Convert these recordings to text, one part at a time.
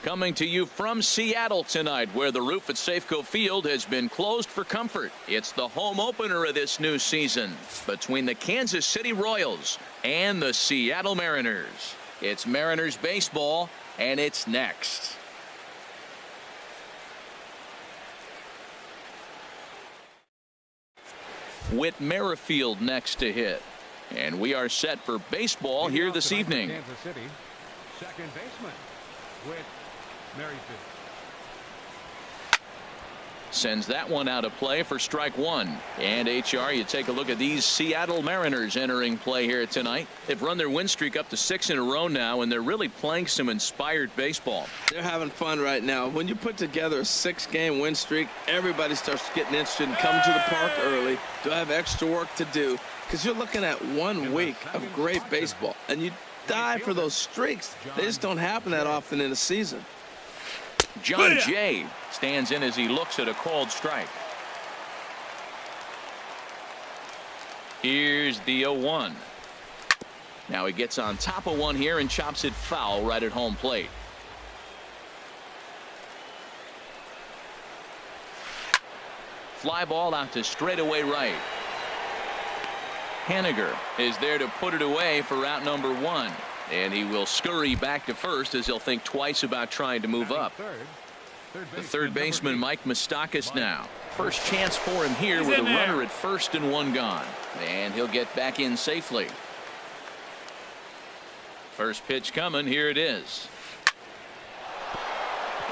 Coming to you from Seattle tonight, where the roof at Safeco Field has been closed for comfort. It's the home opener of this new season between the Kansas City Royals and the Seattle Mariners. It's Mariners baseball, and it's next. Whit Merrifield next to hit. And we are set for baseball here this evening. Kansas City, second baseman, Whit Merrifield. Sends that one out of play for strike one. And HR, you take a look at these Seattle Mariners entering play here tonight. They've run their win streak up to 6 in a row now, and they're really playing some inspired baseball. They're having fun right now. When you put together a 6-game win streak, everybody starts getting interested in coming to the park early. Do I have extra work to do? Because you're looking at 1 week of great baseball, and you die for those streaks. They just don't happen that often in a season. John Jay stands in as he looks at a called strike. Here's the 0-1. Now he gets on top of one here and chops it foul right at home plate. Fly ball out to straightaway right. Haniger is there to put it away for out number 1. And he will scurry back to first as he'll think twice about trying to move up. The third baseman, Mike Moustakas, now. First chance for him here with a runner at first and 1 gone. And he'll get back in safely. First pitch coming. Here it is.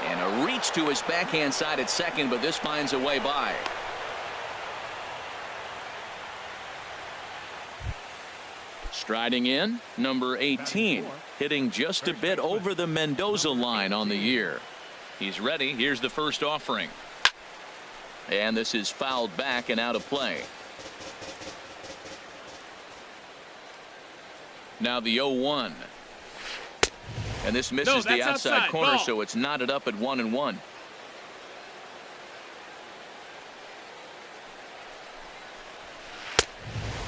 And a reach to his backhand side at second, but this finds a way by. Striding in, number 18, hitting just a bit over the Mendoza line on the year. He's ready. Here's the first offering. And this is fouled back and out of play. Now the 0-1. And this misses the outside corner, so it's knotted up at 1-1.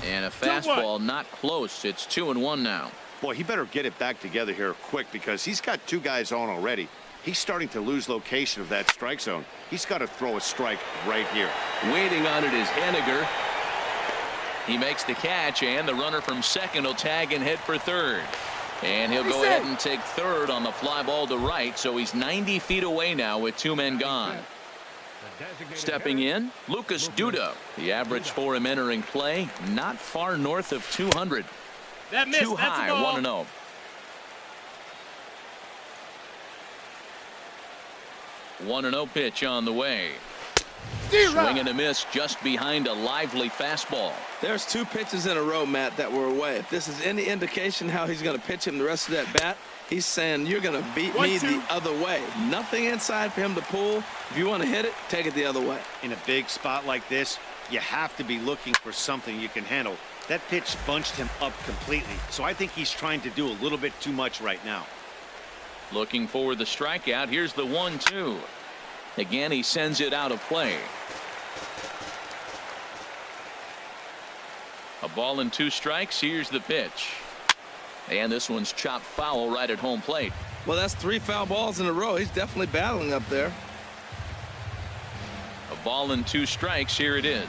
And a fastball not close. It's 2-1 now. Boy, he better get it back together here quick, because he's got 2 guys on already. He's starting to lose location of that strike zone. He's got to throw a strike right here. Waiting on it is Haniger. He makes the catch, and the runner from second will tag and head for third. And he'll go ahead and take third on the fly ball to right, so he's 90 feet away now with 2 men gone. Stepping in, Lucas Duda. The average for him entering play, not far north of 200. That missed. Too high, 1-0. One 1-0 pitch on the way. Swing and a miss just behind a lively fastball. There's 2 pitches in a row, Matt, that were away. If this is any indication how he's going to pitch him the rest of that bat, he's saying you're going to beat me the other way. Nothing inside for him to pull. If you want to hit it, take it the other way. In a big spot like this, you have to be looking for something you can handle. That pitch bunched him up completely, so I think he's trying to do a little bit too much right now. Looking for the strikeout. Here's the 1-2. Again, he sends it out of play. A ball and 2 strikes. Here's the pitch. And this one's chopped foul right at home plate. Well, that's 3 foul balls in a row. He's definitely battling up there. A ball and 2 strikes. Here it is.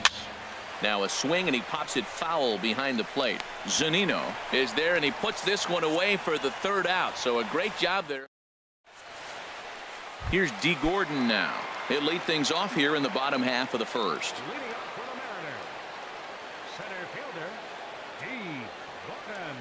Now a swing, and he pops it foul behind the plate. Zunino is there, and he puts this one away for the 3rd out. So a great job there. Here's D. Gordon now. He'll lead things off here in the bottom half of the first. Leading up for the Mariners, center fielder, D. Gordon.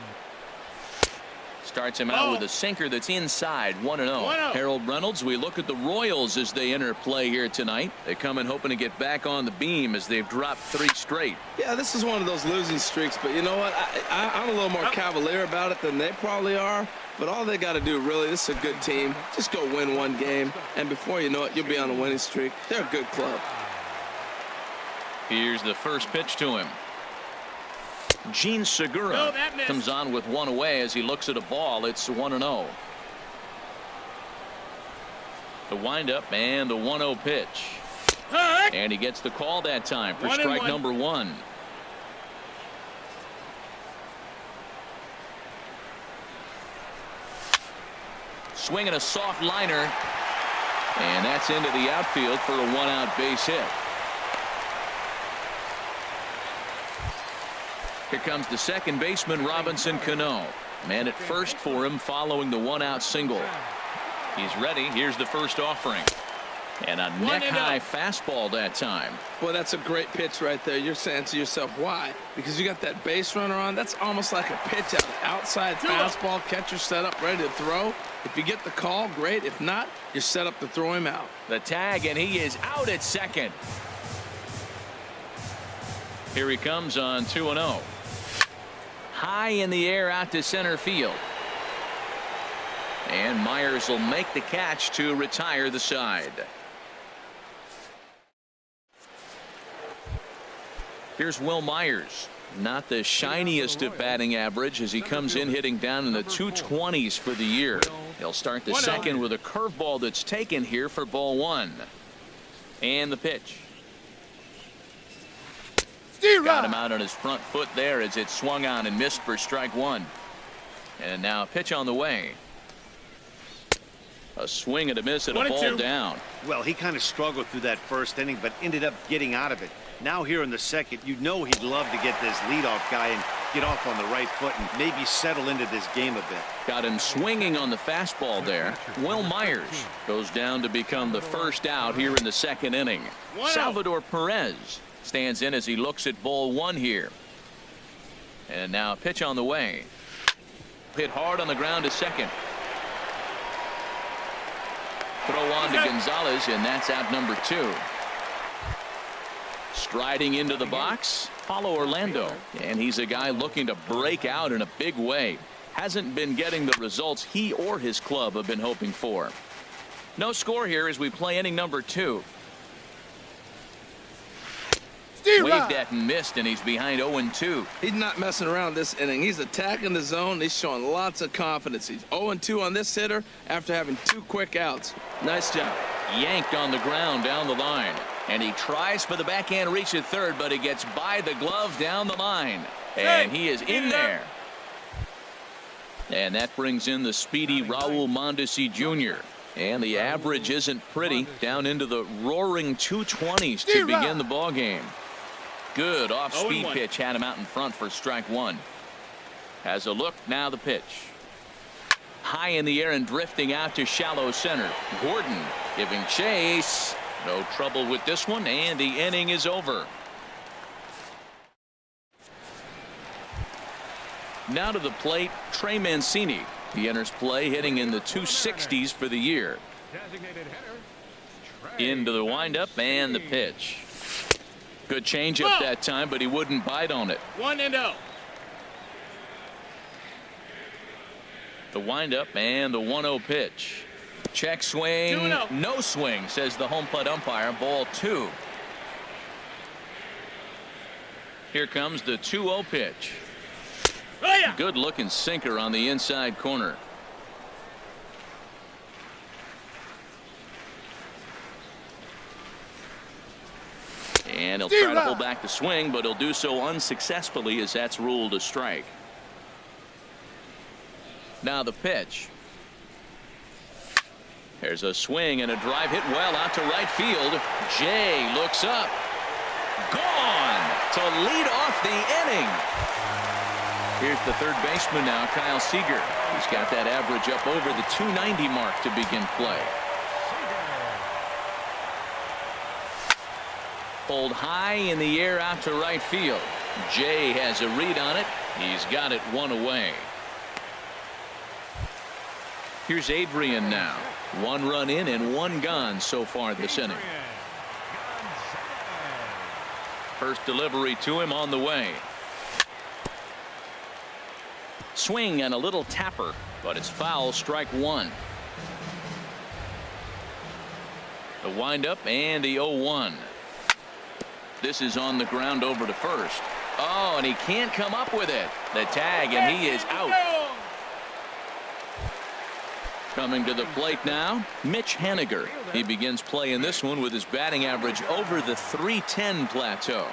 Starts him out with a sinker that's inside. 1-0. Harold Reynolds, we look at the Royals as they enter play here tonight. They come in hoping to get back on the beam as they've dropped 3 straight. Yeah, this is one of those losing streaks, but you know what? I'm a little more cavalier about it than they probably are. But all they got to do, really, this is a good team. Just go win 1 game, and before you know it, you'll be on a winning streak. They're a good club. Here's the first pitch to him. Gene Segura comes on with 1 away as he looks at a ball. It's 1-0. The windup and the 1-0 pitch. And he gets the call that time for strike number 1. swing and a soft liner. And that's into the outfield for a one-out base hit. Here comes the second baseman, Robinson Cano. Man at first for him following the one-out single. He's ready. Here's the first offering. And a neck-high fastball that time. Well, that's a great pitch right there. You're saying to yourself, why? Because you got that base runner on. That's almost like a pitch out. Outside fastball, catcher set up, ready to throw. If you get the call, great. If not, you're set up to throw him out. The tag, and he is out at second. Here he comes on 2-0. High in the air out to center field. And Myers will make the catch to retire the side. Here's Will Myers. Not the shiniest of batting average as he comes in hitting down in the 220s for the year. He'll start the second with a curveball that's taken here for ball one. And the pitch. Got him out on his front foot there as it swung on and missed for strike one. And now a pitch on the way. A swing and a miss and a ball down. Well, he kind of struggled through that first inning, but ended up getting out of it. Now here in the second, you know he'd love to get this leadoff guy and get off on the right foot and maybe settle into this game a bit. Got him swinging on the fastball there. Will Myers goes down to become the first out here in the second inning. Salvador Perez stands in as he looks at ball one here. And now a pitch on the way. Hit hard on the ground to second. Throw on to Gonzalez, and that's out number two. Striding into the box, Paulo Orlando. And he's a guy looking to break out in a big way. Hasn't been getting the results he or his club have been hoping for. No score here as we play inning number two. Waved at and missed, and he's behind 0-2. He's not messing around this inning. He's attacking the zone. He's showing lots of confidence. He's 0-2 on this hitter after having two quick outs. Nice job. Yanked on the ground down the line. And he tries for the backhand reach at third, but he gets by the glove down the line. And he is in there. And that brings in the speedy Raul Mondesi Jr. And the average isn't pretty, down into the roaring 220s to begin the ball game. Good off-speed pitch had him out in front for strike one. Has a look, now the pitch. High in the air and drifting out to shallow center. Gordon giving chase. No trouble with this one, and the inning is over. Now to the plate, Trey Mancini. He enters play hitting in the 260s for the year. Into the windup and the pitch. Good changeup that time, but he wouldn't bite on it. 1-0. The windup and the 1-0 pitch. Check swing. 2-0. No swing, says the home plate umpire. Ball two. Here comes the 2-0 pitch. Oh, yeah. Good looking sinker on the inside corner. And he'll try to pull back the swing, but he'll do so unsuccessfully as that's ruled a strike. Now the pitch. There's a swing and a drive hit well out to right field. Jay looks up. Gone to lead off the inning. Here's the third baseman now, Kyle Seager. He's got that average up over the 290 mark to begin play. Pulled high in the air out to right field. Jay has a read on it. He's got it one away. Here's Adrian now. One run in and one gone so far this inning. First delivery to him on the way. Swing and a little tapper, but it's foul, strike one. The windup and the 0-1. This is on the ground over to first. Oh, and he can't come up with it. The tag, and he is out. Coming to the plate now, Mitch Haniger. He begins playing this one with his batting average over the 310 plateau.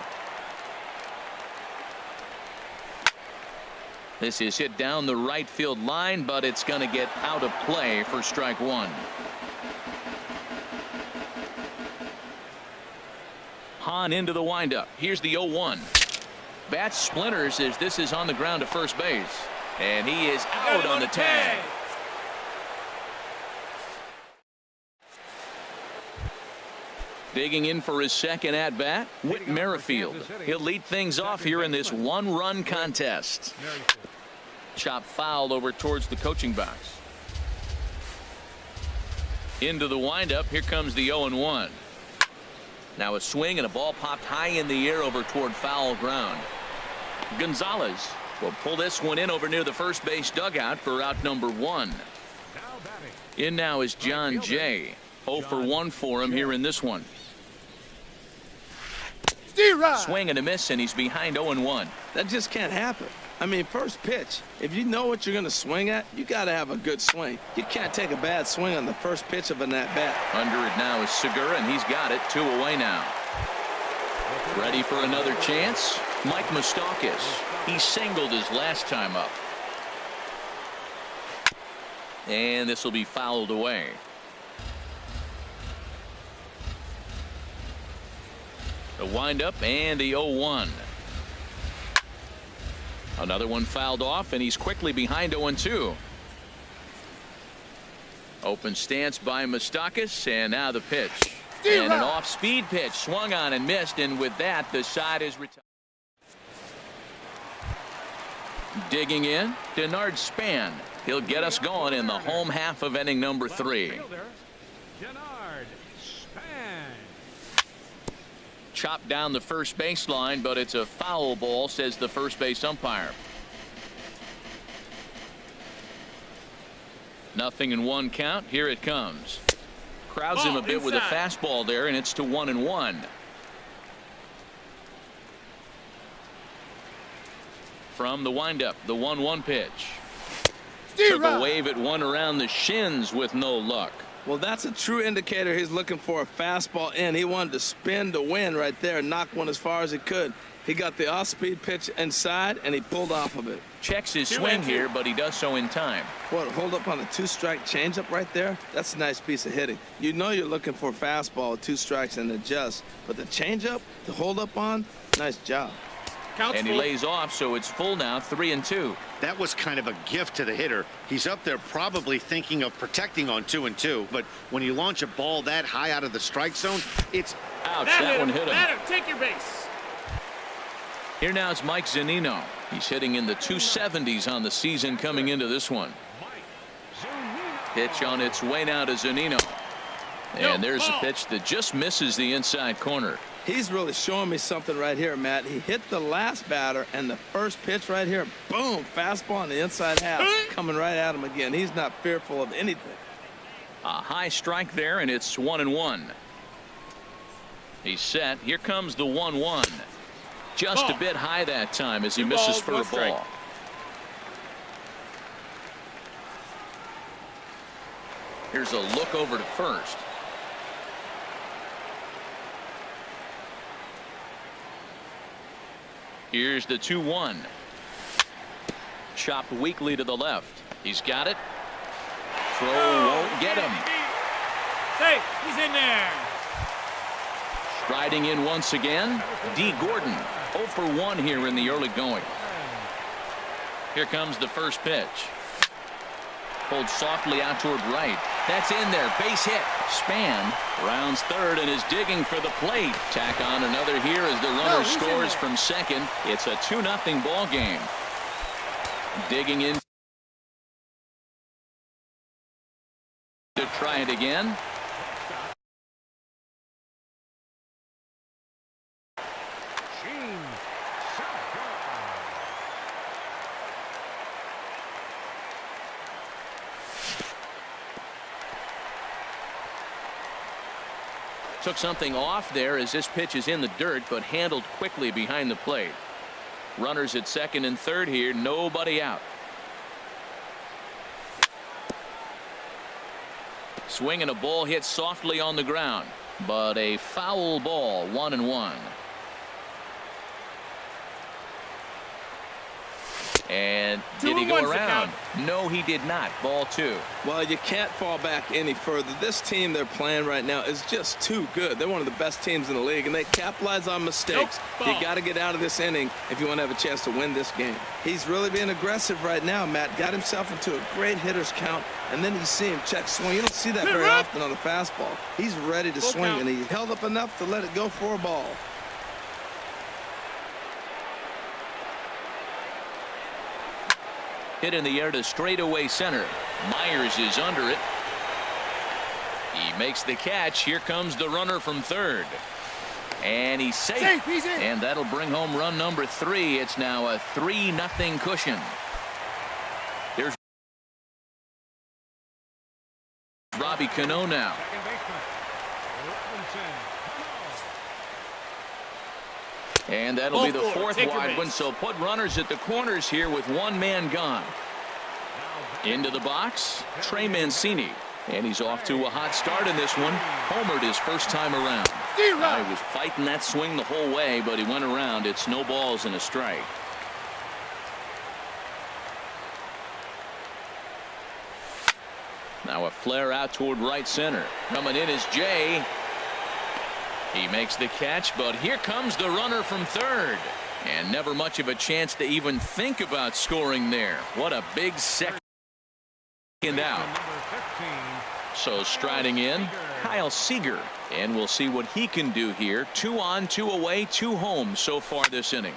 This is hit down the right field line, but it's going to get out of play for strike one. Hahn into the windup. Here's the 0-1. Bat splinters as this is on the ground to first base. And he is out on the tag. Digging in for his second at bat, Whit Merrifield. He'll lead things off here in this one-run contest. Chop foul over towards the coaching box. Into the windup. Here comes the 0-1. Now a swing and a ball popped high in the air over toward foul ground. Gonzalez will pull this one in over near the first base dugout for out number 1. In now is John Jay. 0 for 1 for him here in this one. Swing and a miss, and he's behind 0-1. That just can't happen. I mean, first pitch, if you know what you're going to swing at, you got to have a good swing. You can't take a bad swing on the first pitch of an at-bat. Under it now is Segura, and he's got it. 2 away now. Ready for another chance? Mike Moustakas. He singled his last time up. And this will be fouled away. The windup and the 0-1. Another one fouled off, and he's quickly behind 0-2. Open stance by Moustakas, and now the pitch. And an off-speed pitch swung on and missed, and with that, the side is retired. Digging in, Denard Span. He'll get us going in the home half of inning number 3. Chopped down the first baseline, but it's a foul ball, says the first base umpire. 0-1 count. Here it comes. Crowds him a bit with a fastball there, and it's to 1-1. From the windup, the 1-1 pitch. Took a wave at one around the shins with no luck. Well, that's a true indicator he's looking for a fastball in. He wanted to spin to win right there and knock one as far as he could. He got the off-speed pitch inside, and he pulled off of it. Checks his swing here, but he does so in time. What, hold up on a 2-strike changeup right there? That's a nice piece of hitting. You know you're looking for a fastball with 2 strikes and adjust. But the changeup, to hold up on, nice job. And he lays off, so it's full now, 3-2. That was kind of a gift to the hitter. He's up there probably thinking of protecting on 2-2, but when you launch a ball that high out of the strike zone, it's ouch. That one hit him. Adam, take your base. Here now is Mike Zunino. He's hitting in the 270s on the season coming into this one. Pitch on its way now to Zunino. And there's a pitch that just misses the inside corner. He's really showing me something right here, Matt. He hit the last batter, and the first pitch right here, boom, fastball on the inside half, coming right at him again. He's not fearful of anything. A high strike there, and it's 1-1. He's set. Here comes the 1-1. Just a bit high that time as he misses for a ball. Here's a look over to first. Here's the 2-1. Chopped weakly to the left. He's got it. Throw won't get him. Safe. He's in there. Striding in once again, D. Gordon. 0 for 1 here in the early going. Here comes the first pitch. Pulled softly out toward right. That's in there. Base hit. Span rounds third and is digging for the plate. Tack on another here as the runner scores from second. It's a 2-0 ball game. Digging in to try it again. Took something off there as this pitch is in the dirt, but handled quickly behind the plate. Runners at second and third here, nobody out. Swing and a ball hit softly on the ground, but a foul ball, 1-1. And did 2 he and go 1 around? Sit No, he did not. Ball 2. Well, you can't fall back any further. This team they're playing right now is just too good. They're one of the best teams in the league, and they capitalize on mistakes. Nope. You got to get out of this inning if you want to have a chance to win this game. He's really being aggressive right now, Matt. Got himself into a great hitter's count, and then you see him check swing. You don't see that very often on the fastball. He's ready to swing, count. and he held up enough to let it go for a ball. Hit in the air to straightaway center. Myers is under it. He makes the catch. Here comes the runner from third. And he's safe. Safe, he's in. And that'll bring home run number 3. It's now a 3-0 cushion. There's Robbie Cano now. Second baseman, Robinson. And that'll be the Ball 4. 4th Take your wide base. one. So put runners at the corners here with 1 man gone. Into the box, Trey Mancini. And he's off to a hot start in this one. Homered his first time around. He was fighting that swing the whole way, but he went around. It's no balls and a strike. Now a flare out toward right center. Coming in is Jay. He makes the catch, but here comes the runner from third. And never much of a chance to even think about scoring there. What a big second out. Number 15. So striding in, Kyle Seager. And we'll see what he can do here. 2 on, 2 away, 2 home so far this inning.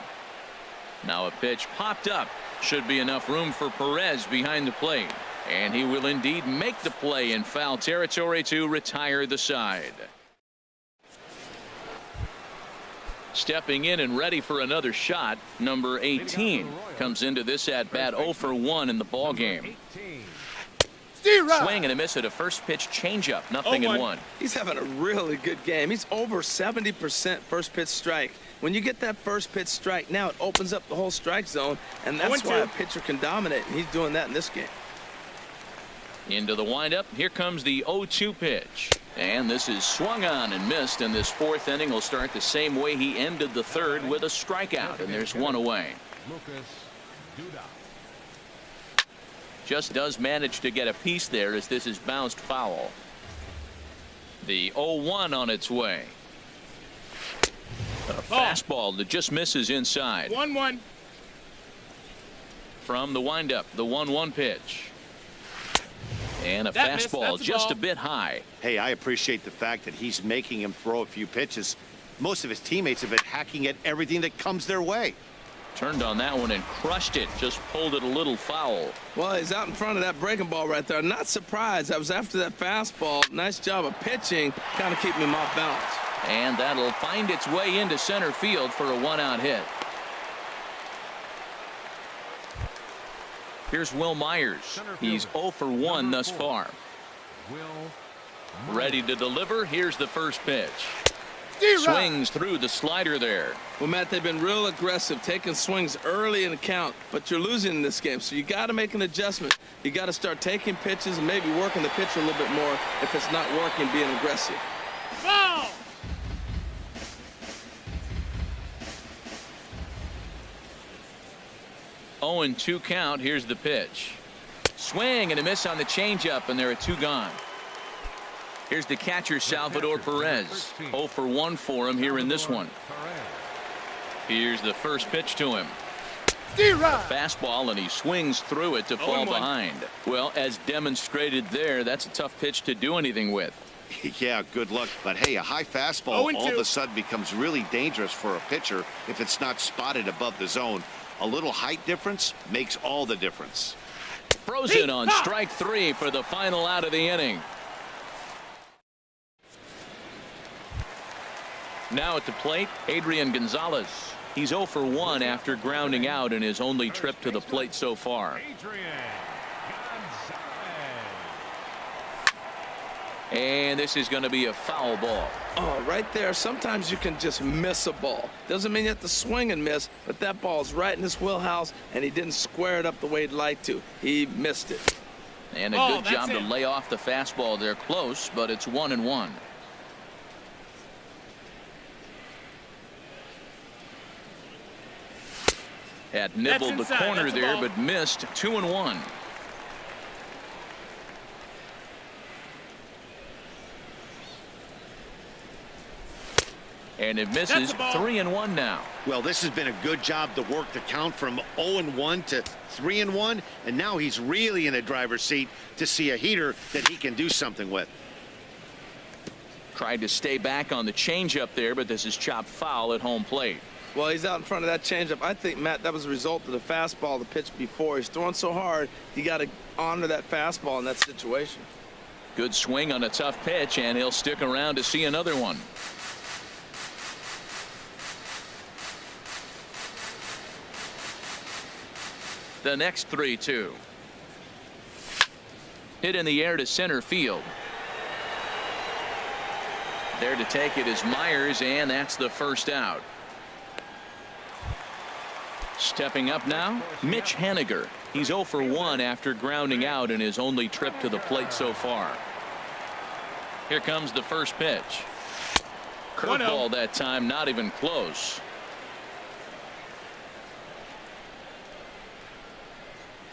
Now a pitch popped up. Should be enough room for Perez behind the plate. And he will indeed make the play in foul territory to retire the side. Stepping in and ready for another shot, number 18 comes into this at bat 0 for 1 in the ball game. 18. Swing and a miss at a first pitch changeup. Nothing in 1. He's having a really good game. He's over 70% first pitch strike. When you get that first pitch strike, now it opens up the whole strike zone, and that's why a pitcher can dominate, and he's doing that in this game. Into the windup. Here comes the 0-2 pitch. And this is swung on and missed, and this 4th inning will start the same way he ended the 3rd with a strikeout, and there's 1 away. Lucas Duda. Just does manage to get a piece there as this is bounced foul. The 0-1 on its way. A fastball that just misses inside. 1-1. From the windup, the 1-1 pitch. And a That missed. fastball That's a just ball. a bit high. Hey, I appreciate the fact that he's making him throw a few pitches. Most of his teammates have been hacking at everything that comes their way. Turned on that one and crushed it. Just pulled it a little foul. Well, he's out in front of that breaking ball right there. Not surprised. I was after that fastball. Nice job of pitching, kind of keeping him off balance. And that'll find its way into center field for a 1-out hit. Here's Will Myers. He's 0 for 1 thus far. Will Ready to deliver. Here's the first pitch. Swings through the slider there. Well, Matt, they've been real aggressive, taking swings early in the count, but you're losing in this game, so you got to make an adjustment. You got to start taking pitches and maybe working the pitcher a little bit more if it's not working, being aggressive. Foul. Oh, and 2 count. Here's the pitch. Swing and a miss on the changeup, and there are 2 gone. Here's the catcher, Salvador Perez. 0 for 1 for him here in this one. Here's the first pitch to him. Fastball, and he swings through it to fall behind. Well, as demonstrated there, that's a tough pitch to do anything with. Yeah, good luck. But hey, a high fastball all of a sudden becomes really dangerous for a pitcher if it's not spotted above the zone. A little height difference makes all the difference. Frozen on strike 3 for the final out of the inning. Now at the plate, Adrian Gonzalez. He's 0 for 1 after grounding out in his only trip to the plate so far. Adrian Gonzalez. And this is going to be a foul ball. Oh, right there. Sometimes you can just miss a ball. Doesn't mean you have to swing and miss, but that ball's right in his wheelhouse, and he didn't square it up the way he'd like to. He missed it. And a good job to lay off the fastball there close, but it's 1-1. Had nibbled the inside. corner That's a there, ball. but missed 2-1. And it misses. 3-1 now. Well, this has been a good job to work the count from 0-1 to 3-1, and now he's really in the driver's seat to see a heater that he can do something with. Tried to stay back on the changeup there, but this is chopped foul at home plate. Well, he's out in front of that changeup. I think, Matt, that was a result of the fastball, the pitch before. He's throwing so hard, you got to honor that fastball in that situation. Good swing on a tough pitch, and he'll stick around to see another one. The next 3-2. Hit in the air to center field. There to take it is Myers, and that's the first out. Stepping up now, Mitch Haniger. He's 0 for 1 after grounding out in his only trip to the plate so far. Here comes the first pitch. Curveball that time, not even close.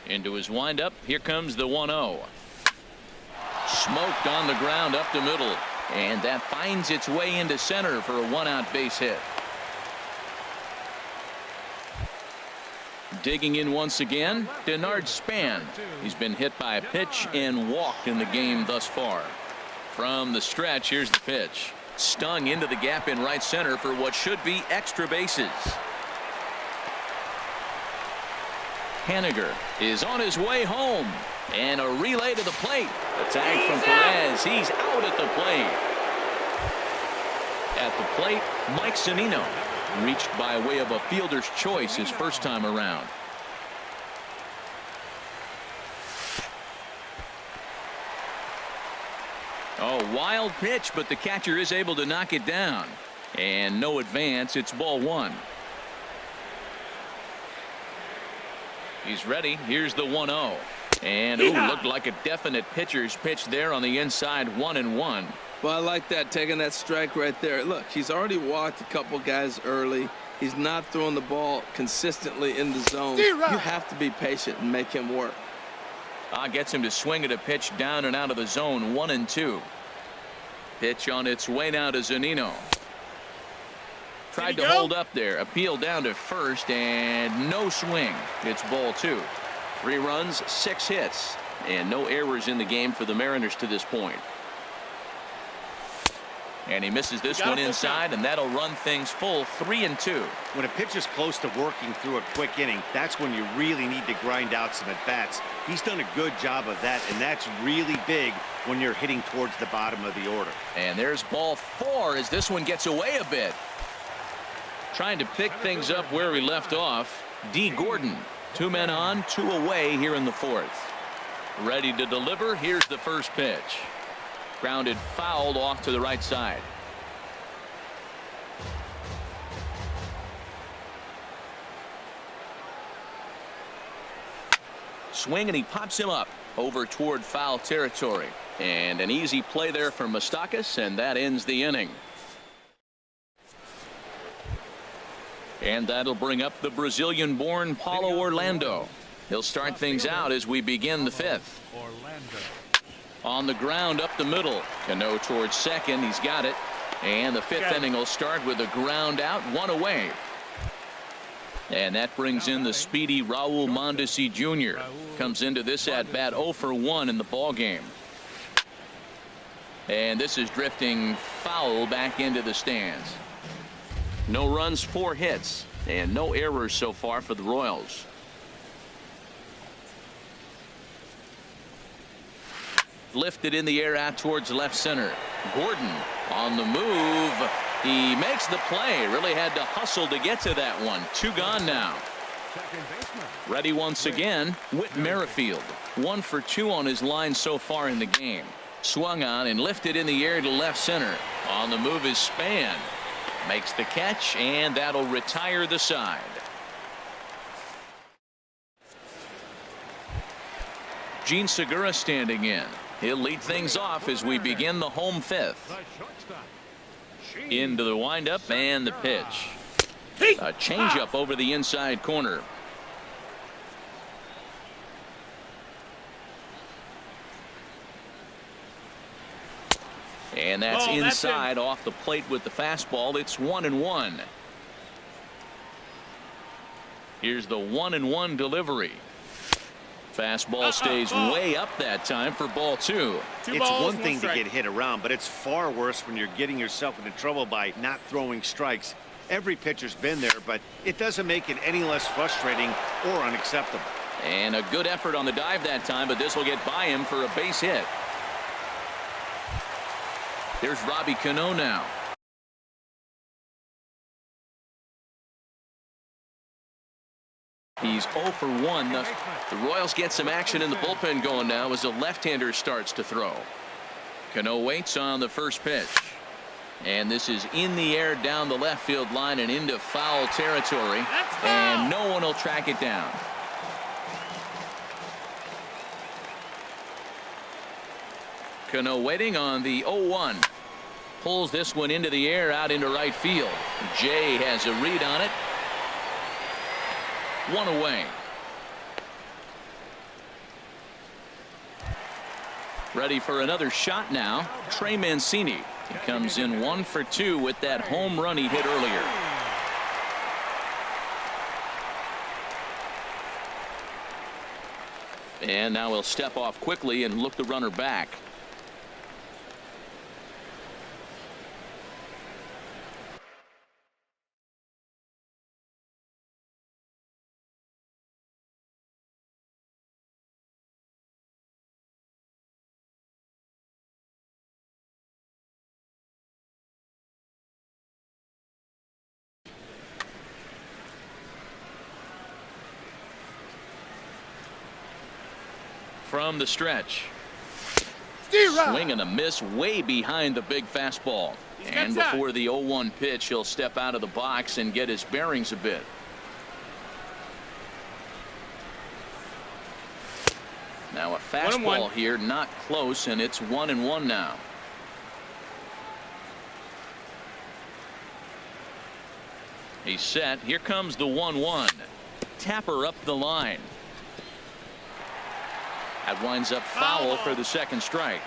Into his windup, here comes the 1-0. Smoked on the ground up the middle, and that finds its way into center for a 1-out base hit. Digging in once again, Denard Span. He's been hit by a pitch and walked in the game thus far. From the stretch, here's the pitch. Stung into the gap in right center for what should be extra bases. Haniger is on his way home, and a relay to the plate. The tag from Perez. He's out at the plate. At the plate, Mike Zunino reached by way of a fielder's choice his first time around. Oh, wild pitch, but the catcher is able to knock it down. And no advance. It's ball one. He's ready. Here's the 1-0. And looked like a definite pitcher's pitch there on the inside. 1-1. Well, I like that, taking that strike right there. Look, he's already walked a couple guys early. He's not throwing the ball consistently in the zone. You have to be patient and make him work. Gets him to swing at a pitch down and out of the zone. 1-2. Pitch on its way now to Zunino. Tried to hold up there. Appeal down to first, and no swing. It's ball two. 3 runs, 6 hits, and no errors in the game for the Mariners to this point. And he misses this one inside, and that'll run things full. 3-2. When a pitcher's close to working through a quick inning, that's when you really need to grind out some at-bats. He's done a good job of that, and that's really big when you're hitting towards the bottom of the order. And there's ball 4 as this one gets away a bit. Trying to pick things up where we left off. D. Gordon. 2 men on, 2 away here in the 4th. Ready to deliver. Here's the first pitch. Grounded fouled off to the right side. Swing, and he pops him up over toward foul territory. And an easy play there for Moustakas, and that ends the inning. And that'll bring up the Brazilian-born Paulo Orlando. He'll start things out as we begin the 5th. On the ground up the middle. Cano towards second. He's got it. And the 5th inning will start with a ground out, 1 away. And that brings in the speedy Raul Mondesi Jr. Comes into this at bat 0 for 1 in the ball game. And this is drifting foul back into the stands. No runs, 4 hits, and no errors so far for the Royals. Lifted in the air out towards left center. Gordon on the move. He makes the play. Really had to hustle to get to that one. 2 gone now. Ready once again, Whit Merrifield. 1 for 2 on his line so far in the game. Swung on and lifted in the air to left center. On the move is Span. Makes the catch, and that'll retire the side. Gene Segura standing in. He'll lead things off as we begin the home 5th. Into the windup and the pitch. A changeup over the inside corner. And that's Oh, that's inside off the plate with the fastball. It's 1-1. Here's the 1-1 delivery. Fastball stays way up that time for ball 2. It's one thing to get hit around, but it's far worse when you're getting yourself into trouble by not throwing strikes. Every pitcher's been there, but it doesn't make it any less frustrating or unacceptable. And a good effort on the dive that time, but this will get by him for a base hit. There's Robbie Cano now. He's 0 for 1. The Royals get some action in the bullpen going now as the left-hander starts to throw. Cano waits on the first pitch. And this is in the air down the left field line and into foul territory. And no one will track it down. Cano waiting on the 0-1. Pulls this one into the air out into right field. Jay has a read on it. 1 away. Ready for another shot now. Trey Mancini. He comes in 1 for 2 with that home run he hit earlier. And now he'll step off quickly and look the runner back. From the stretch. Swing and a miss way behind the big fastball. And before the 0-1 pitch, he'll step out of the box and get his bearings a bit. Now a fastball here, not close, and it's 1-1 now. He's set. Here comes the 1-1. Tapper up the line. That winds up foul for the second strike.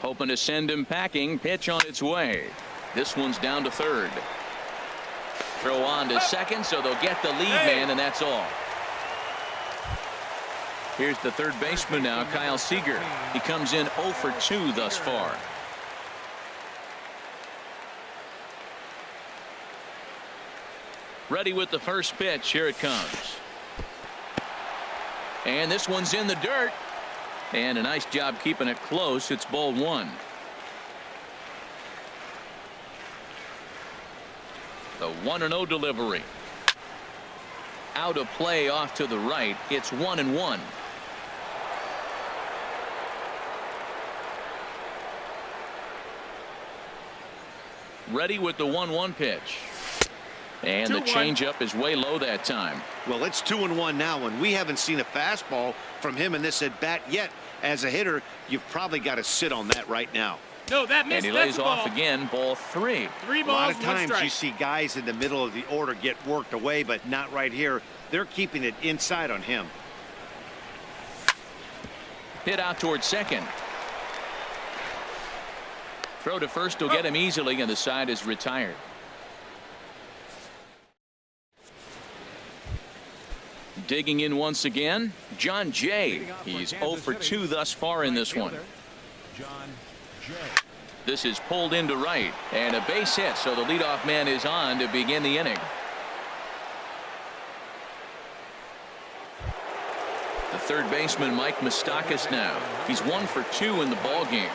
Hoping to send him packing. Pitch on its way. This one's down to third. Throw on to second, so they'll get the lead man, and that's all. Here's the third baseman now, Kyle Seager. He comes in 0 for 2 thus far. Ready with the first pitch. Here it comes. And this one's in the dirt. And a nice job keeping it close. It's ball 1. The 1-0 delivery. Out of play off to the right. It's 1-1. Ready with the 1-1 pitch. And the changeup is way low that time. Well, it's 2-1 now, and we haven't seen a fastball from him in this at bat yet. As a hitter, you've probably got to sit on that right now. No, that missed. And he lays off again. Ball 3. 3 balls, a lot of 1 times strike. you see guys in the middle of the order get worked away, but not right here. They're keeping it inside on him. Hit out towards second. Throw to first will get him easily, and the side is retired. Digging in once again, John Jay. He's 0 for 2 thus far in this one. This is pulled into right, and a base hit, so the leadoff man is on to begin the inning. The third baseman, Mike Moustakas, now. He's 1 for 2 in the ball game.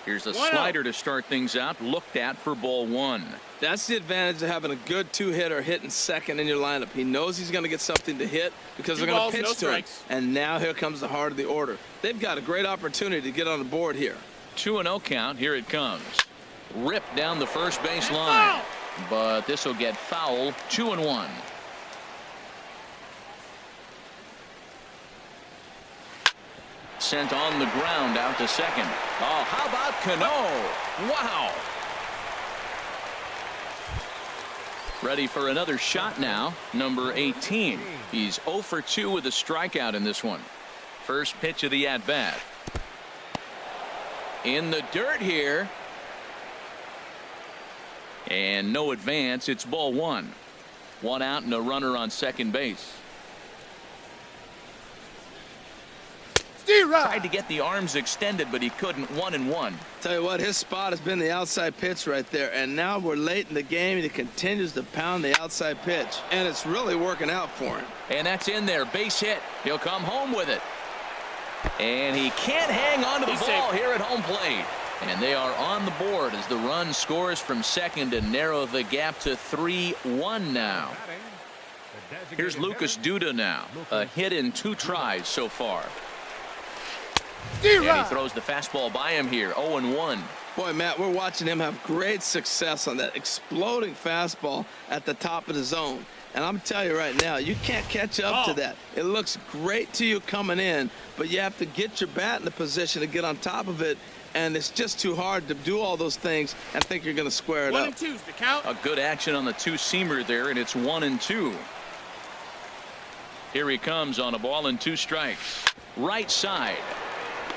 Here's a slider to start things out, looked at for ball 1. That's the advantage of having a good 2-hitter hitting second in your lineup. He knows he's going to get something to hit because they're going to pitch to him. And now here comes the heart of the order. They've got a great opportunity to get on the board here. 2-0 count. Here it comes. Ripped down the first base line. But this will get foul. 2-1. Sent on the ground out to second. Oh, how about Cano? Wow. Ready for another shot now. Number 18. He's 0 for 2 with a strikeout in this one. First pitch of the at-bat. In the dirt here. And no advance. It's ball one. One out and a runner on second base. Tried to get the arms extended, but he couldn't. 1-1. Tell you what, his spot has been the outside pitch right there, and now we're late in the game and he continues to pound the outside pitch, and it's really working out for him. And that's in there. Base hit. He'll come home with it. And he can't hang on to the ball here at home plate. And they are on the board as the run scores from second to narrow the gap to 3-1 now. Here's Lucas Duda now. A hit in 2 tries so far. And he throws the fastball by him here. 0-1. Boy, Matt, we're watching him have great success on that exploding fastball at the top of the zone. And I'm telling you right now, you can't catch up to that. It looks great to you coming in, but you have to get your bat in the position to get on top of it. And it's just too hard to do all those things and think you're going to square it up. 1-2's the count. A good action on the 2-seamer there, and it's 1-2. Here he comes on a ball and 2 strikes. Right side.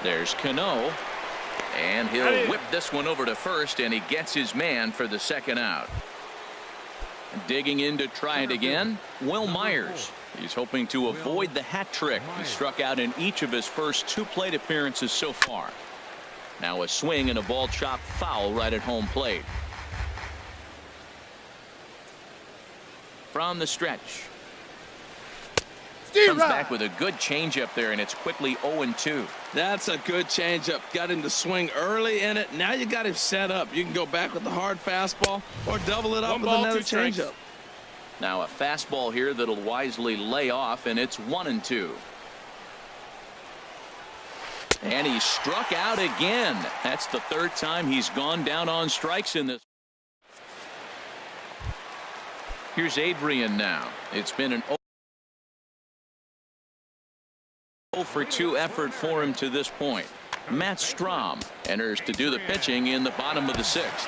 There's Cano. And he'll whip this one over to first, and he gets his man for the second out. Digging in to try it again, Will Myers. He's hoping to avoid the hat trick. He struck out in each of his first 2 plate appearances so far. Now a swing and a ball chopped foul right at home plate. From the stretch. Comes back with a good changeup there, and it's quickly 0-2. That's a good changeup. Got him to swing early in it. Now you got him set up. You can go back with the hard fastball or double it up with another changeup. Now a fastball here that'll wisely lay off, and it's 1-2. And he struck out again. That's the 3rd time he's gone down on strikes in this. Here's Adrian now. It's been an 0 for 2 effort for him to this point. Matt Strom enters to do the pitching in the bottom of the 6th.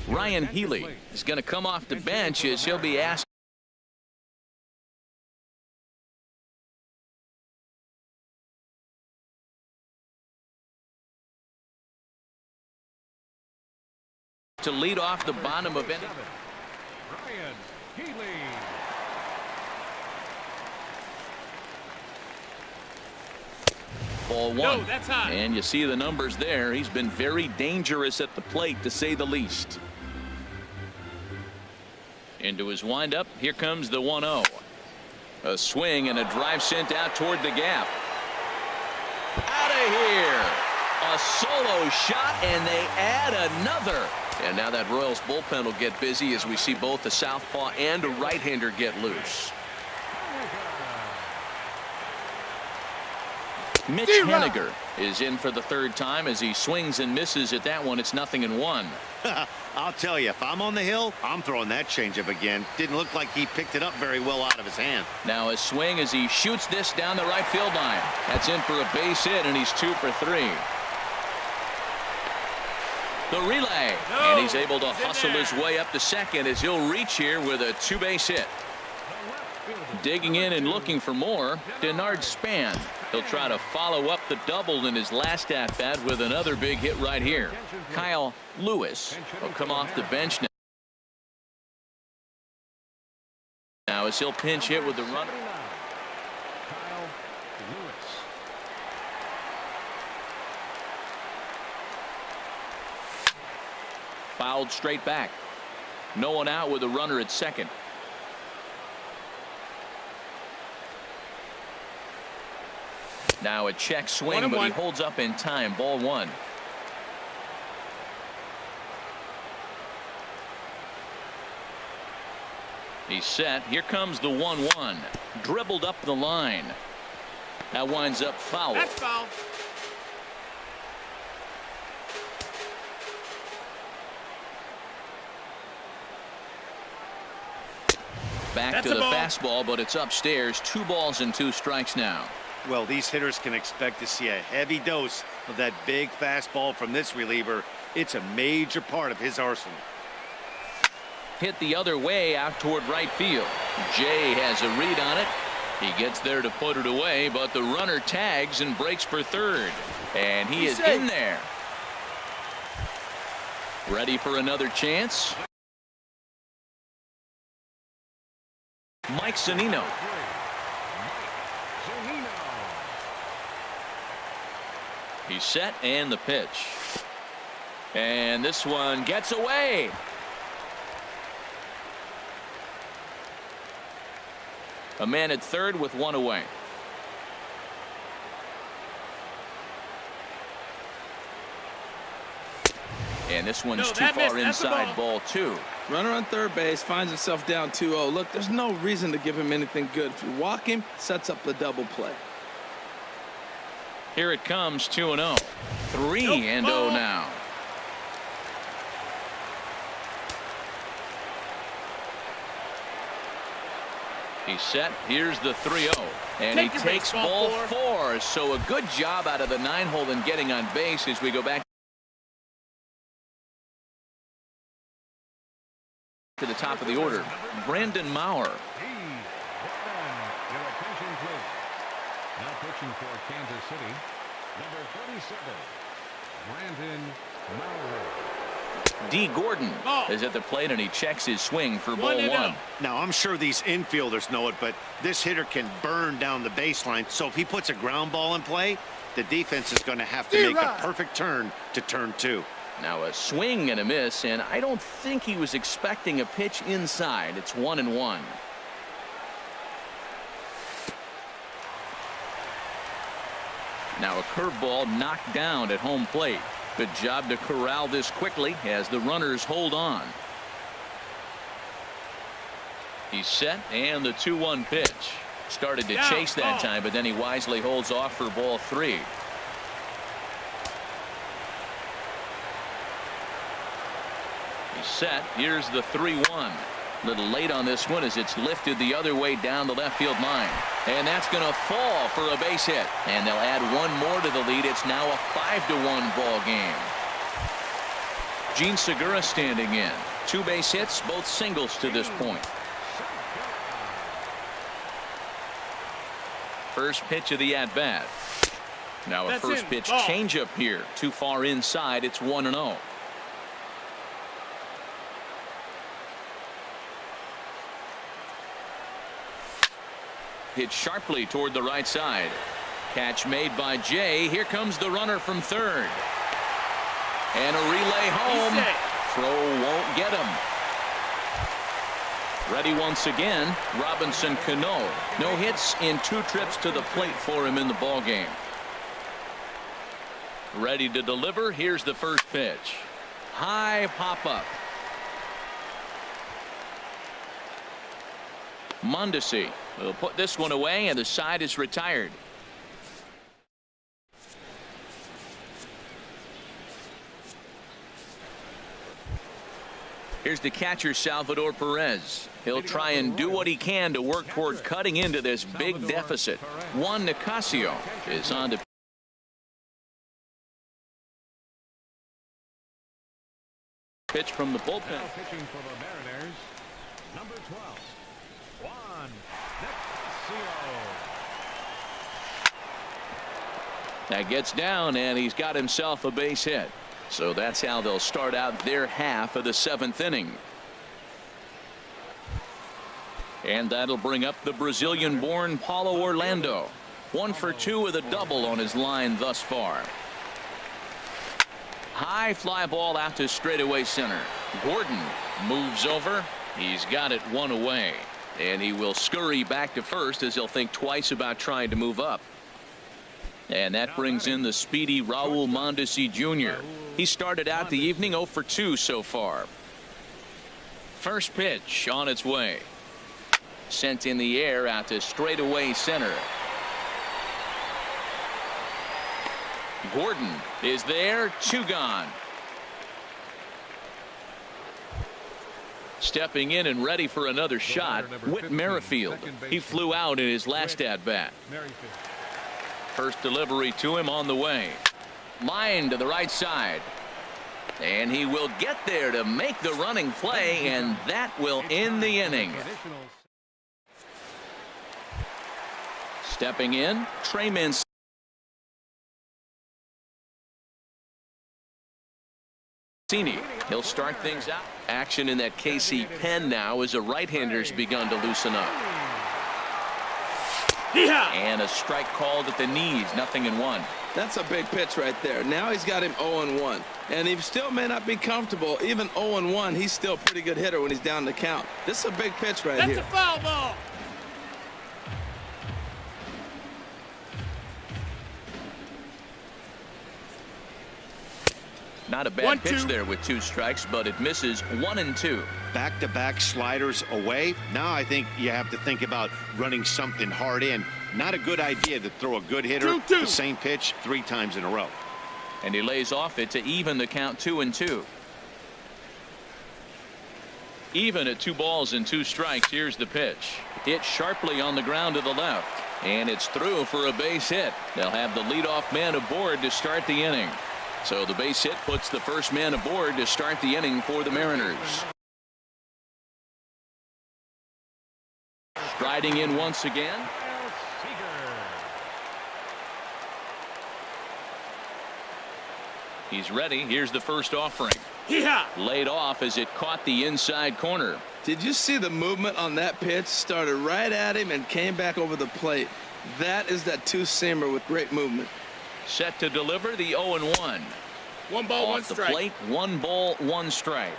Ryan Healy is going to come off the bench as he'll be asked to lead off the bottom of any. Ryan Healy. Ball 1. No, that's hot. And you see the numbers there. He's been very dangerous at the plate, to say the least. Into his windup. Here comes the 1-0. A swing and a drive sent out toward the gap. Out of here. A solo shot, and they add another. And now that Royals bullpen will get busy as we see both the southpaw and a right-hander get loose. Mitch Haniger is in for the 3rd time as he swings and misses at that one. It's 0-1. I'll tell you, if I'm on the hill, I'm throwing that changeup again. Didn't look like he picked it up very well out of his hand. Now a swing as he shoots this down the right field line. That's in for a base hit, and he's 2 for 3. The relay, and he's able to hustle his way up to second as he'll reach here with a 2-base hit. Digging in and looking for more, Denard Span. He'll try to follow up the double in his last at-bat with another big hit right here. Kyle Lewis will come off the bench now as he'll pinch hit with the runner. Kyle Lewis. Fouled straight back. No one out with a runner at second. Now a check swing, but he holds up in time. Ball 1. He's set. Here comes the 1-1. Dribbled up the line. That winds up foul. That's foul. Back That's to a the ball. fastball, but it's upstairs. 2 balls and 2 strikes now. Well, these hitters can expect to see a heavy dose of that big fastball from this reliever. It's a major part of his arsenal. Hit the other way out toward right field. Jay has a read on it. He gets there to put it away, but the runner tags and breaks for third. And he is in there. Ready for another chance. Mike Zunino. He's set and the pitch. And this one gets away. A man at third with 1 away. And this one's too far inside, ball 2. Runner on third base finds himself down 2-0. Look, there's no reason to give him anything good. If you walk him, sets up the double play. Here it comes, 2-0. 3-0 now. He's set. Here's the 3-0. And he takes ball 4. So a good job out of the 9-hole in getting on base as we go back to the top of the order. Brandon Maurer. Your attention, please. Now pitching for Kansas City, number 37, Brandon Maurer. D. Gordon is at the plate, and he checks his swing for ball 1. Now, I'm sure these infielders know it, but this hitter can burn down the baseline. So if he puts a ground ball in play, the defense is going to have to make a perfect turn to turn 2. Now a swing and a miss, and I don't think he was expecting a pitch inside. It's 1-1. Now a curveball knocked down at home plate. Good job to corral this quickly as the runners hold on. He's set, and the 2-1 pitch. Started to chase that time, but then he wisely holds off for ball 3. He's set. Here's the 3-1. A little late on this one as it's lifted the other way down the left field line. And that's going to fall for a base hit. And they'll add 1 more to the lead. It's now a 5-1 ball game. Gene Segura standing in. 2 base hits, both singles to this point. First pitch of the at-bat. Now a first pitch changeup here. Too far inside. It's 1-0. Hit sharply toward the right side. Catch made by Jay. Here comes the runner from third. And a relay home. Throw won't get him. Ready once again, Robinson Cano. No hits in 2 trips to the plate for him in the ball game. Ready to deliver. Here's the first pitch. High pop up. Mondesi will put this one away, and the side is retired. Here's the catcher, Salvador Perez. He'll try and do what he can to work toward cutting into this big deficit. Juan Nicasio is on to pitch from the bullpen. Now pitching for the Mariners, number 12, Juan Nicasio. That gets down, and he's got himself a base hit. So that's how they'll start out their half of the 7th inning. And that'll bring up the Brazilian-born Paulo Orlando. 1 for 2 with a double on his line thus far. High fly ball out to straightaway center. Gordon moves over. He's got it 1 away. And he will scurry back to first as he'll think twice about trying to move up. And that brings in the speedy Raul Mondesi Jr. He started out the evening 0 for 2 so far. First pitch on its way. Sent in the air out to straightaway center. Gordon is there. 2 gone. Stepping in and ready for another shot, Whit Merrifield. He flew out in his last at-bat. First delivery to him on the way. Line to the right side. And he will get there to make the running play, and that will end the inning. Stepping in, Trey Mancini. He'll start things out. Action in that KC pen now as a right-hander's begun to loosen up. And a strike called at the knees, 0-1. That's a big pitch right there. Now he's got him 0-1. And he still may not be comfortable. Even 0-1, he's still a pretty good hitter when he's down the count. This is a big pitch right here. That's a foul ball. Not a bad pitch there with 2 strikes, but it misses 1-2. Back-to-back sliders away. Now I think you have to think about running something hard in. Not a good idea to throw a good hitter 2-2. the same pitch 3 times in a row. And he lays off it to even the count 2-2. Even at 2 balls and 2 strikes. Here's the pitch. Hit sharply on the ground to the left. And it's through for a base hit. They'll have the leadoff man aboard to start the inning. So the base hit puts the first man aboard to start the inning for the Mariners. Striding in once again. He's ready. Here's the first offering. Laid off as it caught the inside corner. Did you see the movement on that pitch? Started right at him and came back over the plate. That is that 2-seamer with great movement. Set to deliver the 0-1. 1 ball, 1 Off the strike. plate, 1 ball, 1 strike.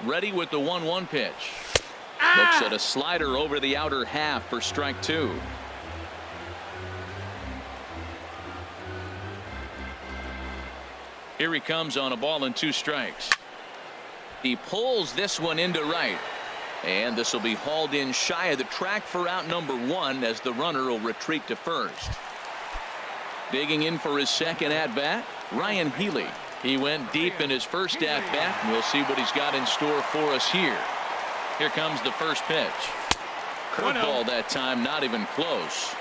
Ready with the 1-1 pitch. Looks at a slider over the outer half for strike 2. Here he comes on a ball and 2 strikes. He pulls this one into right. And this will be hauled in shy of the track for out number 1 as the runner will retreat to first. Digging in for his second at-bat, Ryan Healy. He went deep in his first at-bat, and we'll see what he's got in store for us here. Here comes the first pitch. Curveball that time, not even close.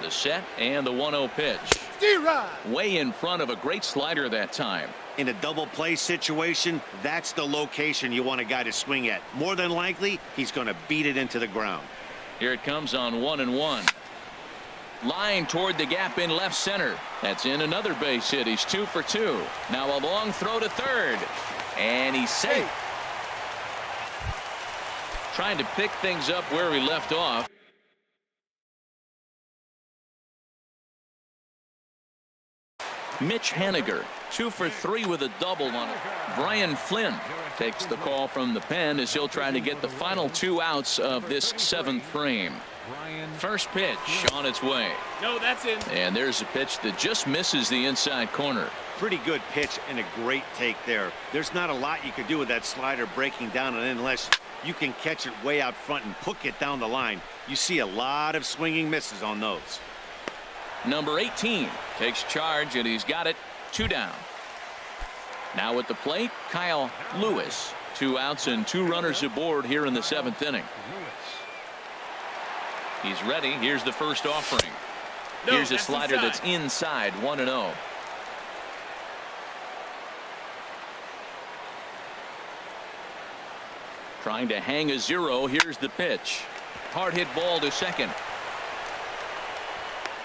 The set and the 1-0 pitch. Way in front of a great slider that time. In a double play situation, that's the location you want a guy to swing at. More than likely, he's going to beat it into the ground. Here it comes on 1-1. Line toward the gap in left center. That's in another base hit. He's 2 for 2. Now a long throw to third. And he's safe. Trying to pick things up where he left off. Mitch Haniger, 2 for 3 with a double on it. Brian Flynn takes the call from the pen as he'll try to get the final 2 outs of this 7th frame. First pitch on its way. No, that's in. And there's a pitch that just misses the inside corner. Pretty good pitch and a great take there. There's not a lot you could do with that slider breaking down, and unless you can catch it way out front and hook it down the line, you see a lot of swinging misses on those. Number 18 takes charge, and he's got it 2 down. Now at the plate, Kyle Lewis. 2 outs and 2 runners aboard here in the 7th inning. He's ready. Here's the first offering. Here's a slider that's inside, 1-0. Trying to hang a 0. Here's the pitch. Hard hit ball to second.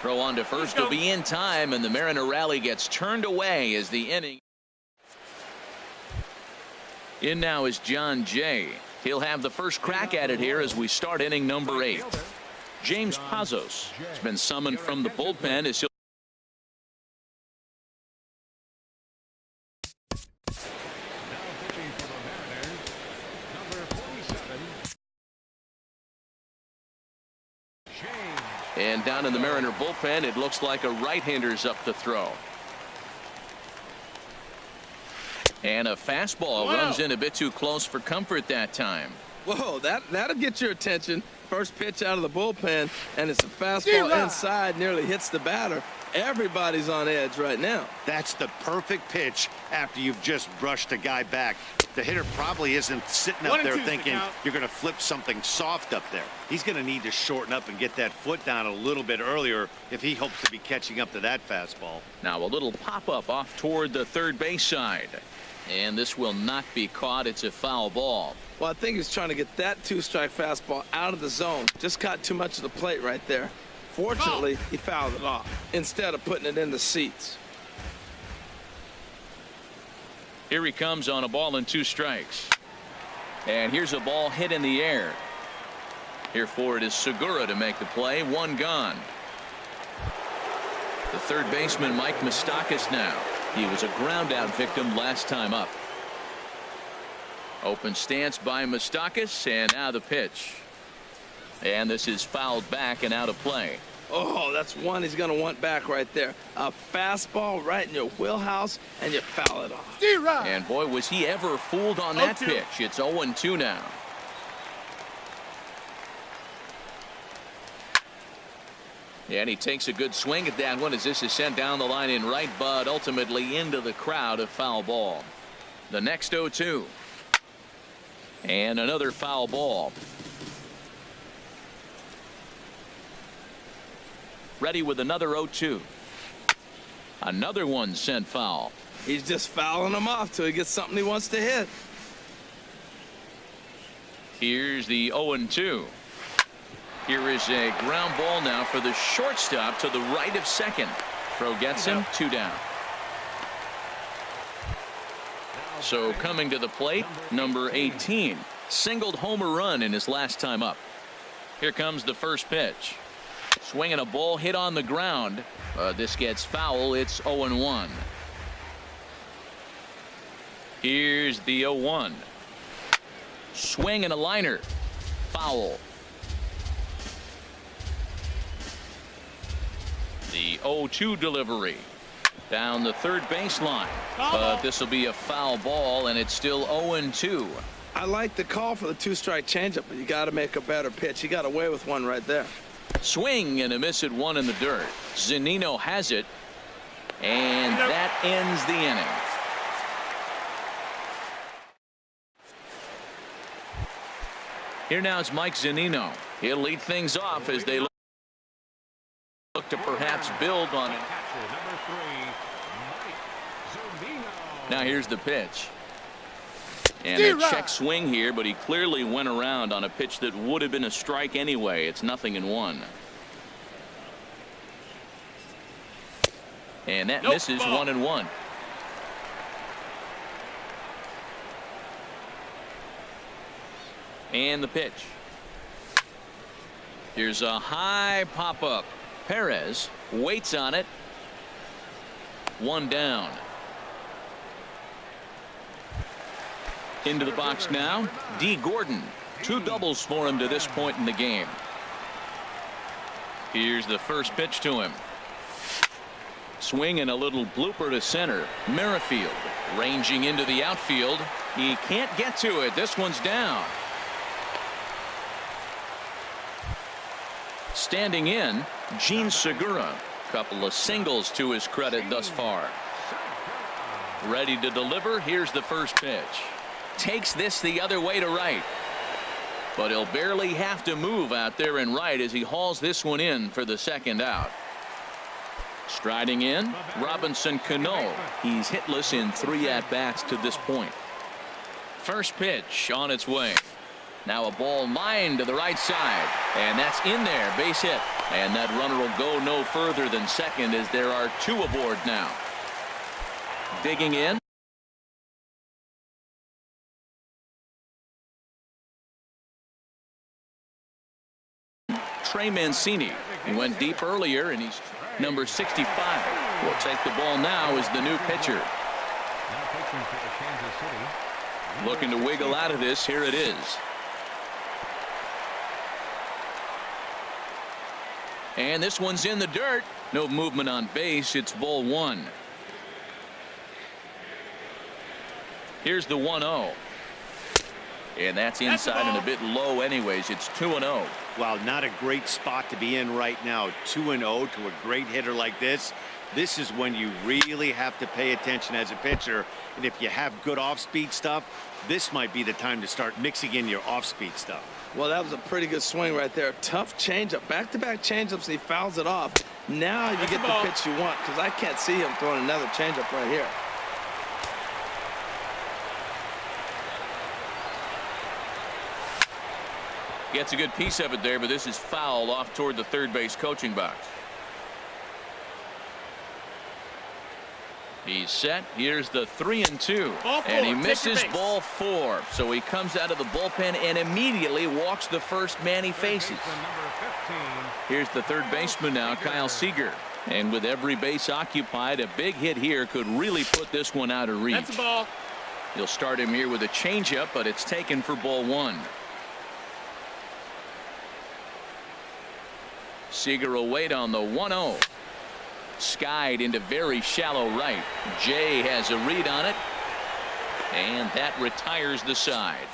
Throw on to first will be in time, and the Mariner rally gets turned away as the inning. In now is John Jay. He'll have the first crack at it here as we start inning number 8. James Pazos has been summoned from the bullpen as he'll and down in the Mariner bullpen, it looks like a right-hander's up to throw. And a fastball runs in a bit too close for comfort that time. Whoa, that'll get your attention. First pitch out of the bullpen, and it's a fastball inside, nearly hits the batter. Everybody's on edge right now. That's the perfect pitch after you've just brushed a guy back. The hitter probably isn't sitting up there thinking you're going to flip something soft up there. He's going to need to shorten up and get that foot down a little bit earlier if he hopes to be catching up to that fastball. Now a little pop-up off toward the third base side. And this will not be caught. It's a foul ball. Well, I think he's trying to get that two-strike fastball out of the zone. Just caught too much of the plate right there. Fortunately, he fouled it off instead of putting it in the seats. Here he comes on a ball and 2 strikes. And here's a ball hit in the air. Here for it is Segura to make the play. 1 gone. The third baseman, Mike Moustakas, now. He was a ground out victim last time up. Open stance by Moustakas, and now the pitch. And this is fouled back and out of play. Oh, that's one he's going to want back right there. A fastball right in your wheelhouse, and you foul it off. And boy, was he ever fooled on that pitch. It's 0-2 now. And he takes a good swing at that one as this is sent down the line in right, but ultimately into the crowd, a foul ball. The next 0-2. And another foul ball. Ready with another 0-2. Another one sent foul. He's just fouling them off till he gets something he wants to hit. Here's the 0-2. Here is a ground ball now for the shortstop to the right of second. Throw gets him, 2 down. So coming to the plate, number 18. Singled homer run in his last time up. Here comes the first pitch. Swinging a ball hit on the ground. This gets foul. It's 0-1. Here's the 0-1. Swing and a liner. Foul. The 0-2 delivery. Down the third baseline. But this will be a foul ball, and it's still 0-2. I like the call for the 2-strike changeup, but you got to make a better pitch. He got away with one right there. Swing and a miss at 1 in the dirt. Zunino has it, and that ends the inning. Here now is Mike Zunino. He'll lead things off as they look to perhaps build on it. Now here's the pitch. And a check swing here, but he clearly went around on a pitch that would have been a strike anyway. It's 0-1. And that misses 1-1. And the pitch. Here's a high pop-up. Perez waits on it. 1 down. Into the box now, D. Gordon. 2 doubles for him to this point in the game. Here's the first pitch to him. Swing and a little blooper to center. Merrifield ranging into the outfield. He can't get to it. This one's down. Standing in, Gene Segura. Couple of singles to his credit thus far. Ready to deliver. Here's the first pitch. Takes this the other way to right. But he'll barely have to move out there in right as he hauls this one in for the second out. Striding in, Robinson Cano. He's hitless in 3 at-bats to this point. First pitch on its way. Now a ball lined to the right side. And that's in there, base hit. And that runner will go no further than second as there are 2 aboard now. Digging in. Trey Mancini. He went deep earlier, and he's number 65. Will take the ball now as the new pitcher. Looking to wiggle out of this. Here it is. And this one's in the dirt. No movement on base. It's ball 1. Here's the 1-0. And that's inside and a bit low anyways. It's 2-0. Well, not a great spot to be in right now. 2-0 to a great hitter like this. This is when you really have to pay attention as a pitcher. And if you have good off-speed stuff, this might be the time to start mixing in your off-speed stuff. Well, that was a pretty good swing right there. Tough changeup. Back-to-back changeups, and he fouls it off. Now you get the pitch you want, because I can't see him throwing another changeup right here. Gets a good piece of it there, but this is fouled off toward the third base coaching box. He's set. Here's the 3-2. And he misses ball 4. So he comes out of the bullpen and immediately walks the first man he faces. Here's the third baseman now, Kyle Seager. And with every base occupied, a big hit here could really put this one out of reach. That's a ball. He'll start him here with a changeup, but it's taken for ball 1. Seager will wait on the 1-0. Skied into very shallow right. Jay has a read on it, and that retires the side.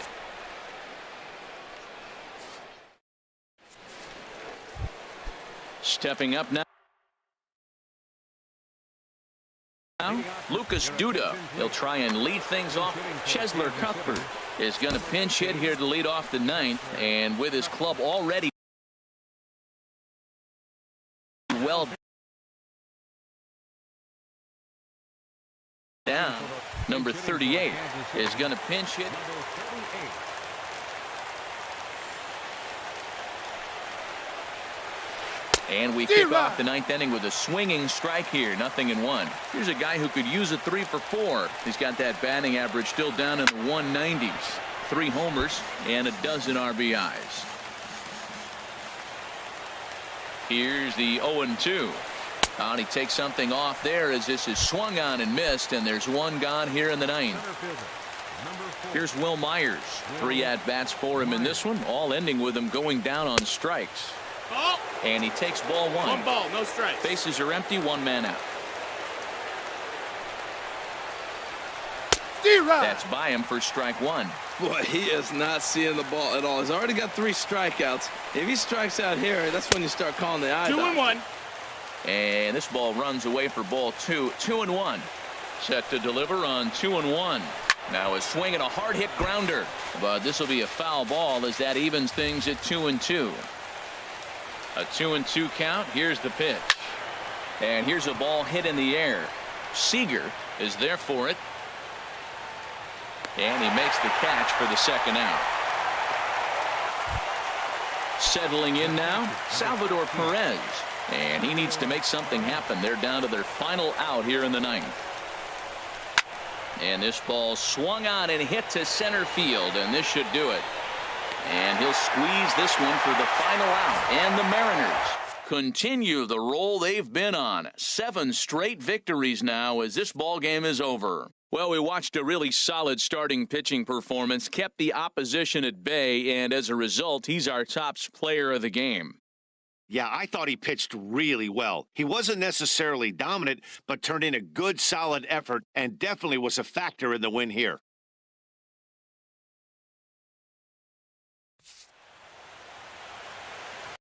Stepping up now, Lucas Duda. He'll try and lead things off. Chesler Cuthbert is going to pinch hit here to lead off the 9th, and with his club already well down, number 38 is going to pinch hit. And we kick off the 9th inning with a swinging strike here. 0-1. Here's a guy who could use a 3 for 4. He's got that batting average still down in the 190s. 3 homers and a dozen RBIs. Here's the 0-2. And he takes something off there as this is swung on and missed, and there's one gone here in the 9th. Here's Will Myers. 3 at-bats for him in this one, all ending with him going down on strikes. Ball. And he takes ball 1. 1 ball, no strikes. Bases are empty, 1 man out. That's by him for strike 1. Boy, he is not seeing the ball at all. He's already got 3 strikeouts. If he strikes out here, that's when you start calling the eye. 2-1. And this ball runs away for ball 2. 2-1. Set to deliver on 2-1. Now a swing and a hard hit grounder, but this will be a foul ball as that evens things at 2-2. A 2-2 count. Here's the pitch, and here's a ball hit in the air. Seager is there for it, and he makes the catch for the second out. Settling in now, Salvador Perez, and he needs to make something happen. They're down to their final out here in the 9th. And this ball swung on and hit to center field, and this should do it. And he'll squeeze this one for the final out. And the Mariners continue the roll they've been on. 7 straight victories now as this ball game is over. Well, we watched a really solid starting pitching performance, kept the opposition at bay, and as a result, he's our top player of the game. Yeah, I thought he pitched really well. He wasn't necessarily dominant, but turned in a good, solid effort and definitely was a factor in the win here.